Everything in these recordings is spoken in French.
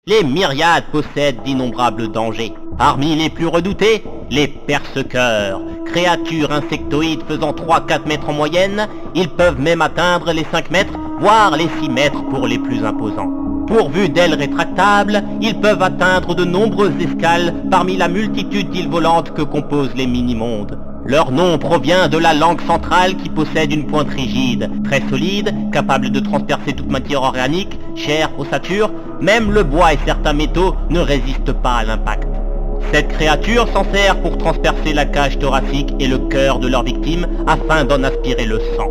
Les myriades possèdent d'innombrables dangers. Parmi les plus redoutés, les perceurs. Créatures insectoïdes faisant 3-4 mètres en moyenne, ils peuvent même atteindre les 5 mètres, voire les 6 mètres pour les plus imposants. Pourvus d'ailes rétractables, ils peuvent atteindre de nombreuses escales parmi la multitude d'îles volantes que composent les mini-mondes. Leur nom provient de la langue centrale qui possède une pointe rigide, très solide, capable de transpercer toute matière organique, chair, ossature, même le bois et certains métaux ne résistent pas à l'impact. Cette créature s'en sert pour transpercer la cage thoracique et le cœur de leur victime afin d'en aspirer le sang.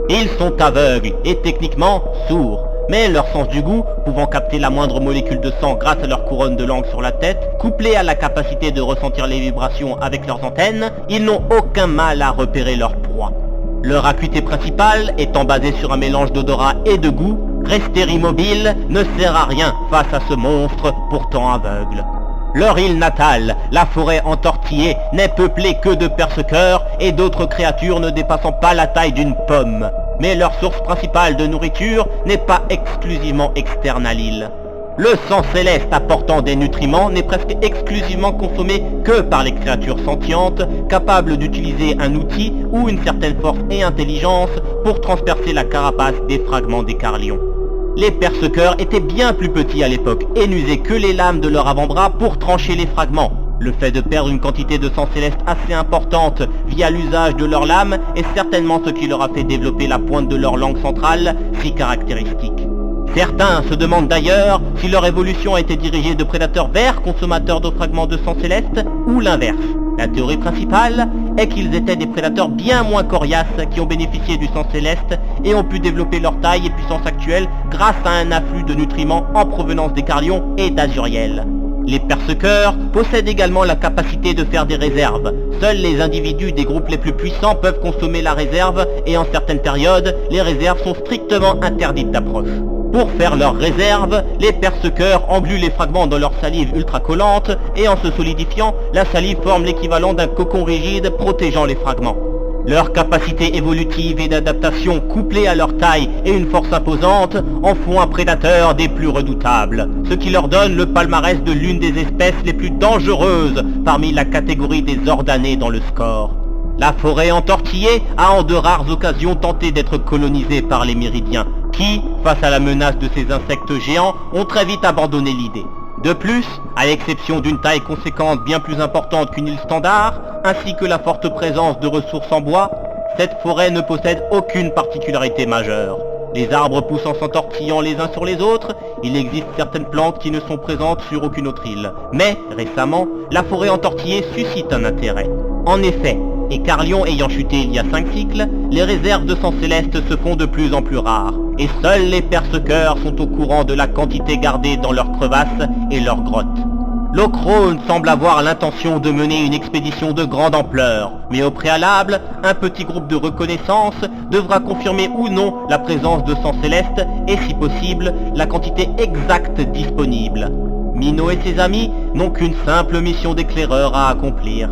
Ils sont aveugles et techniquement sourds, mais leur sens du goût, pouvant capter la moindre molécule de sang grâce à leur couronne de langue sur la tête, couplée à la capacité de ressentir les vibrations avec leurs antennes, ils n'ont aucun mal à repérer leur proie. Leur acuité principale étant basée sur un mélange d'odorat et de goût, rester immobile ne sert à rien face à ce monstre pourtant aveugle. Leur île natale, la forêt entortillée, n'est peuplée que de perceurs et d'autres créatures ne dépassant pas la taille d'une pomme. Mais leur source principale de nourriture n'est pas exclusivement externe à l'île. Le sang céleste apportant des nutriments n'est presque exclusivement consommé que par les créatures sentientes, capables d'utiliser un outil ou une certaine force et intelligence pour transpercer la carapace des fragments des carlions. Les perceurs étaient bien plus petits à l'époque et n'usaient que les lames de leur avant-bras pour trancher les fragments. Le fait de perdre une quantité de sang céleste assez importante via l'usage de leurs lames est certainement ce qui leur a fait développer la pointe de leur langue centrale, si caractéristique. Certains se demandent d'ailleurs si leur évolution a été dirigée de prédateurs vers consommateurs de fragments de sang céleste ou l'inverse. La théorie principale est qu'ils étaient des prédateurs bien moins coriaces qui ont bénéficié du sang céleste et ont pu développer leur taille et puissance actuelle grâce à un afflux de nutriments en provenance des carlions et d'azuriels. Les perceurs possèdent également la capacité de faire des réserves. Seuls les individus des groupes les plus puissants peuvent consommer la réserve et en certaines périodes, les réserves sont strictement interdites d'approche. Pour faire leurs réserves, les perceurs engluent les fragments dans leur salive ultra collante et en se solidifiant, la salive forme l'équivalent d'un cocon rigide protégeant les fragments. Leur capacité évolutive et d'adaptation couplée à leur taille et une force imposante en font un prédateur des plus redoutables, ce qui leur donne le palmarès de l'une des espèces les plus dangereuses parmi la catégorie des ordannés dans le score. La forêt entortillée a en de rares occasions tenté d'être colonisée par les Méridiens, qui, face à la menace de ces insectes géants, ont très vite abandonné l'idée. De plus, à l'exception d'une taille conséquente bien plus importante qu'une île standard, ainsi que la forte présence de ressources en bois, cette forêt ne possède aucune particularité majeure. Les arbres poussent en s'entortillant les uns sur les autres, il existe certaines plantes qui ne sont présentes sur aucune autre île. Mais, récemment, la forêt entortillée suscite un intérêt. En effet, et Carlion ayant chuté il y a 5 cycles, les réserves de sang céleste se font de plus en plus rares, et seuls les perceurs sont au courant de la quantité gardée dans leurs crevasses et leurs grottes. L'Ochrone semble avoir l'intention de mener une expédition de grande ampleur, mais au préalable, un petit groupe de reconnaissance devra confirmer ou non la présence de sang céleste et, si possible, la quantité exacte disponible. Minot et ses amis n'ont qu'une simple mission d'éclaireur à accomplir.